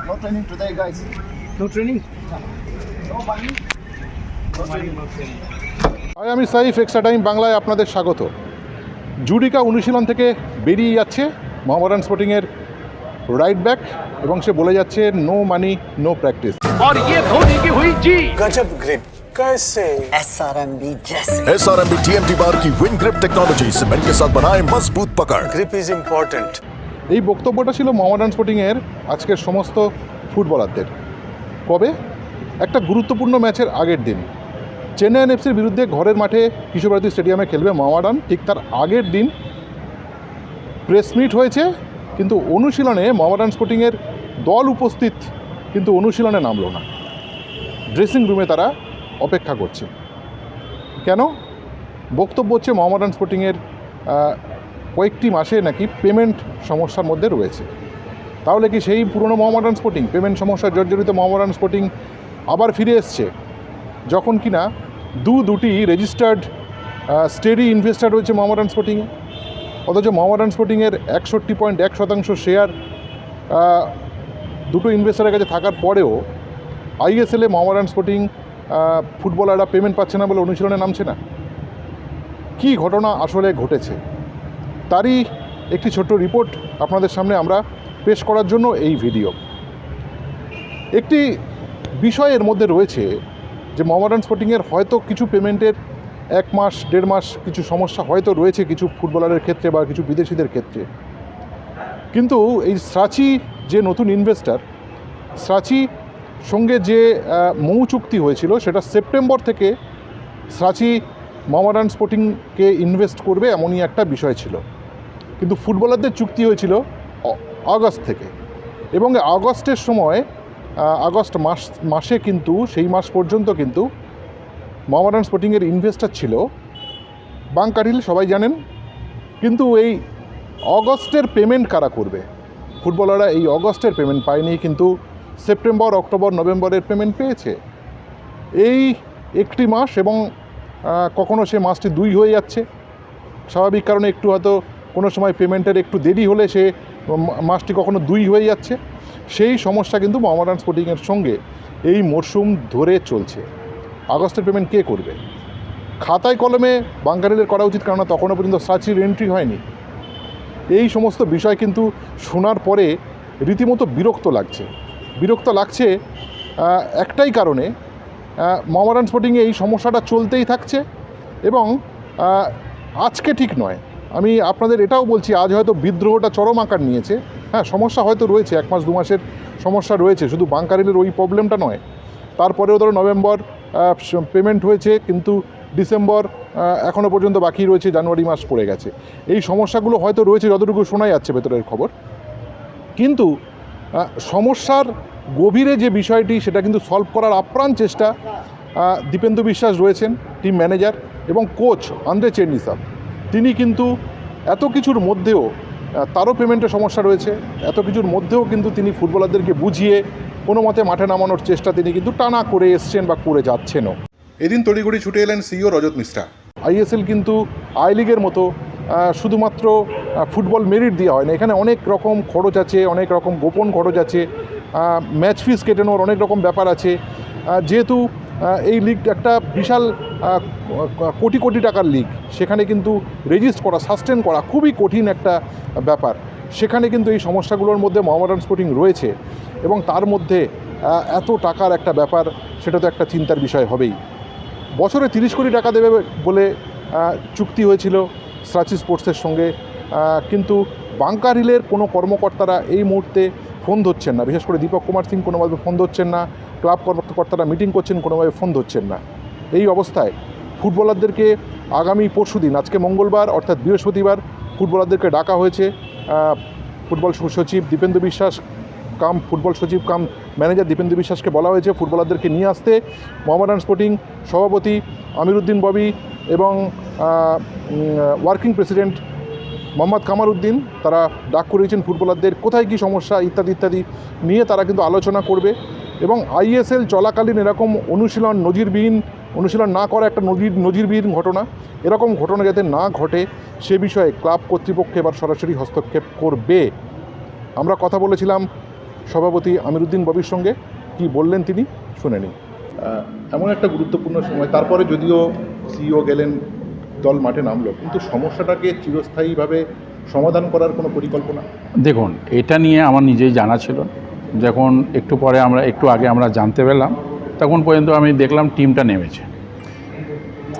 No training today, guys. No training? No money. No training. Hi, আমি Saif extra time বাংলায় আপনাদের স্বাগত। জুডিকা অনুশীলন থেকে বেরিয়ে যাচ্ছে মোহামেডান স্পোর্টিংয়ের রাইট ব্যাক এবং সে বলে যাচ্ছে নো মানি নো প্র্যাকটিস। और ये धोनी की हुई जी गजब ग्रिप कैसे SRMB जैसे SRMB TMT बार की विंग ग्रिप टेक्नोलॉजी सीमेंट के साथ बनाए मजबूत पकड़। Grip is important. এই বক্তব্যটা ছিল মোহামেডান স্পোর্টিংয়ের আজকের সমস্ত ফুটবলারদের। কবে? একটা গুরুত্বপূর্ণ ম্যাচের আগের দিন চেন্নাইন এফসির বিরুদ্ধে ঘরের মাঠে কিশোরভারতী স্টেডিয়ামে খেলবে মোহামেডান, ঠিক তার আগের দিন প্রেস মিট হয়েছে, কিন্তু অনুশীলনে মোহামেডান স্পোর্টিংয়ের দল উপস্থিত কিন্তু অনুশীলনে নামলো না। ড্রেসিং রুমে তারা অপেক্ষা করছে। কেন? বক্তব্য হচ্ছে মোহামেডান স্পোর্টিংয়ের কয়েকটি মাসে নাকি পেমেন্ট সমস্যার মধ্যে রয়েছে। তাহলে কি সেই পুরনো মোহামেডান স্পোর্টিং, পেমেন্ট সমস্যা জর্জরিত মোহামেডান স্পোর্টিং আবার ফিরে এসছে? যখন কিনা দুটি রেজিস্টার্ড স্টেডি ইনভেস্টার রয়েছে মোহামেডান স্পোর্টিংয়ে, অথচ মোহামেডান স্পোর্টিংয়ের 61.1% শেয়ার দুটো ইনভেস্টারের কাছে থাকার পরেও আইএসএলে মোহামেডান স্পোর্টিং ফুটবলাররা পেমেন্ট পাচ্ছে না বলে অনুশীলনে নামছে না। কী ঘটনা আসলে ঘটেছে তারই একটি ছোট্ট রিপোর্ট আপনাদের সামনে আমরা পেশ করার জন্য এই ভিডিও। একটি বিষয়ের মধ্যে রয়েছে যে মোহামেডান স্পোর্টিংয়ের হয়তো কিছু পেমেন্টের 1 মাস 1.5 মাস কিছু সমস্যা হয়তো রয়েছে কিছু ফুটবলারের ক্ষেত্রে বা কিছু বিদেশিদের ক্ষেত্রে, কিন্তু এই স্রাচি যে নতুন ইনভেস্টার, স্রাচি সঙ্গে যে মৌ চুক্তি হয়েছিল সেটা সেপ্টেম্বর থেকে স্রাচি মোহামেডান স্পোর্টিংকে ইনভেস্ট করবে এমনই একটা বিষয় ছিল, কিন্তু ফুটবলারদের চুক্তি হয়েছিল আগস্ট থেকে, এবং আগস্টের সময় আগস্ট মাসে কিন্তু সেই মাস পর্যন্ত কিন্তু মোহামেডান স্পোর্টিংয়ের ইনভেস্টার ছিল বাংকারিল, সবাই জানেন। কিন্তু এই অগস্টের পেমেন্ট কারা করবে? ফুটবলাররা এই অগস্টের পেমেন্ট পায়নি, কিন্তু সেপ্টেম্বর, অক্টোবর, নভেম্বরের পেমেন্ট পেয়েছে। এই একটি মাস, এবং কখনো সে মাসটি 2 হয়ে যাচ্ছে, স্বাভাবিক কারণে একটু হয়তো কোনো সময় পেমেন্টের একটু দেরি হলে সে মাসটি কখনো 2 হয়ে যাচ্ছে। সেই সমস্যা কিন্তু মোহামেডান স্পোর্টিংয়ের সঙ্গে এই মরশুম ধরে চলছে। আগস্টের পেমেন্ট কে করবে? খাতায় কলমে বাংকারিলের করা উচিত, কারণ তখনও পর্যন্ত সাচির এন্ট্রি হয়নি। এই সমস্ত বিষয় কিন্তু শোনার পরে রীতিমতো বিরক্ত লাগছে একটাই কারণে, মোহামেডান স্পোর্টিংয়ে এই সমস্যাটা চলতেই থাকছে, এবং আজকে ঠিক নয়। আমি আপনাদের এটাও বলছি, আজ হয়তো বিদ্রোহটা চরম আকার নিয়েছে। হ্যাঁ, সমস্যা হয়তো রয়েছে, 1 মাস 2 মাসের সমস্যা রয়েছে, শুধু বাংকারিলের ওই প্রবলেমটা নয়। তারপরেও ধরো নভেম্বর পেমেন্ট হয়েছে, কিন্তু ডিসেম্বর এখনও পর্যন্ত বাকি রয়েছে, জানুয়ারি মাস পড়ে গেছে। এই সমস্যাগুলো হয়তো রয়েছে, যতটুকু শোনা যাচ্ছে ভেতরের খবর। কিন্তু সমস্যার গভীরে যে বিষয়টি, সেটা কিন্তু সলভ করার আপ্রাণ চেষ্টা দীপেন্দু বিশ্বাস রয়েছেন, টিম ম্যানেজার এবং কোচ আন্দ্রে চেরনিসাভ। তিনি কিন্তু এত কিছুর মধ্যেও, তারও পেমেন্টের সমস্যা রয়েছে, এত কিছুর মধ্যেও কিন্তু তিনি ফুটবলারদেরকে বুঝিয়ে কোনো মতে মাঠে নামানোর চেষ্টা তিনি কিন্তু টানা করে এসছেন বা করে যাচ্ছেনও। এদিন তড়িঘড়ি ছুটে এলেন সিইও রজত মিশ্রা। আইএসএল কিন্তু আই লিগের মতো শুধুমাত্র ফুটবল মেরিট দেওয়া হয় না, এখানে অনেক রকম খরচ আছে, অনেক রকম গোপন খরচ আছে, ম্যাচ ফিস কেটে নেওয়ার অনেক রকম ব্যাপার আছে। যেহেতু এই লিগ একটা বিশাল কোটি কোটি টাকার লিগ, সেখানে কিন্তু রেজিস্ট করা, সাস্টেন করা খুবই কঠিন একটা ব্যাপার। সেখানে কিন্তু এই সমস্যাগুলোর মধ্যে মোহামেডান স্পোর্টিং রয়েছে, এবং তার মধ্যে এত টাকার একটা ব্যাপার, সেটা তো একটা চিন্তার বিষয় হবেই। বছরে 30 কোটি টাকা দেবে বলে চুক্তি হয়েছিল স্রাচি স্পোর্টসের সঙ্গে, কিন্তু বাংকারিলের কোনো কর্মকর্তারা এই মুহূর্তে ফোন ধরছেন না, বিশেষ করে দীপক কুমার সিং কোনোভাবে ফোন ধরছেন না, ক্লাব কর্মকর্তারা মিটিং করছেন, কোনোভাবে ফোন ধরছেন না। এই অবস্থায় ফুটবলারদেরকে আগামী পরশুদিন, আজকে মঙ্গলবার অর্থাৎ বৃহস্পতিবার, ফুটবলারদেরকে ডাকা হয়েছে। ফুটবল সচিব দীপেন্দু বিশ্বাস কাম ফুটবল সচিব কাম ম্যানেজার দীপেন্দু বিশ্বাসকে বলা হয়েছে ফুটবলারদেরকে নিয়ে আসতে। মোহামেডান স্পোর্টিং সভাপতি আমিরুদ্দিন ববি এবং ওয়ার্কিং প্রেসিডেন্ট মোহাম্মদ কামাল উদ্দিন, তারা ডাক করেছেন ফুটবলারদের, কোথায় কী সমস্যা ইত্যাদি ইত্যাদি নিয়ে তারা কিন্তু আলোচনা করবে। এবং আইএসএল চলাকালীন এরকম নজিরবিহীন অনুশীলন না করা একটা নজিরবিহীন ঘটনা, এরকম ঘটনা যাতে না ঘটে সে বিষয়ে ক্লাব কর্তৃপক্ষ এবার সরাসরি হস্তক্ষেপ করবে। আমরা কথা বলেছিলাম সভাপতি আমিরুদ্দিন ববির সঙ্গে কি বললেন তিনি শুনে নিন। এমন একটা গুরুত্বপূর্ণ সময়, তারপরে যদিও সিইও গেলেন, দল মাঠে নামলো, কিন্তু সমস্যাটাকে চিরস্থায়ীভাবে সমাধান করার কোনো পরিকল্পনা? দেখুন, এটা নিয়ে আমার নিজেই জানা ছিল। যখন একটু আগে আমরা জানতে পেলাম, তখন পর্যন্ত আমি দেখলাম টিমটা নেমেছে।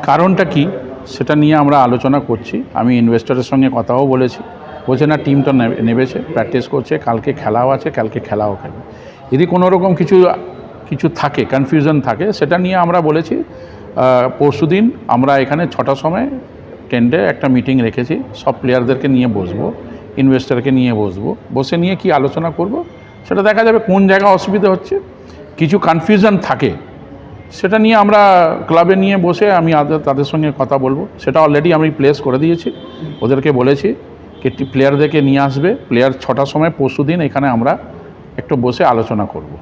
কারণটা কি সেটা নিয়ে আমরা আলোচনা করছি। আমি ইনভেস্টরের সঙ্গে কথাও বলেছি, বলছে না টিমটা নেমেছে, প্র্যাকটিস করছে, কালকে খেলাও আছে, কালকে খেলাও খেলবে। যদি কোনো রকম কিছু থাকে, কনফিউশন থাকে, সেটা নিয়ে আমরা বলেছি পরশুদিন আমরা এখানে 6টার সময় টেন্টে একটা মিটিং রেখেছি। সব প্লেয়ারদেরকে নিয়ে বসবো, ইনভেস্টরকে নিয়ে বসে নিয়ে কি আলোচনা করব সেটা দেখা যাবে। কোন জায়গায় অসুবিধা হচ্ছে, কিছু কনফিউশন থাকে, সেটা নিয়ে আমরা ক্লাবে নিয়ে বসে আমি তাদের সঙ্গে কথা বলবো। সেটা অলরেডি আমি প্লেস করে দিয়েছি, ওদেরকে বলেছি কি প্লেয়ারদেরকে নিয়ে আসবে। প্লেয়ার 6টার সময় পরশুদিন এখানে আমরা একটু বসে আলোচনা করব।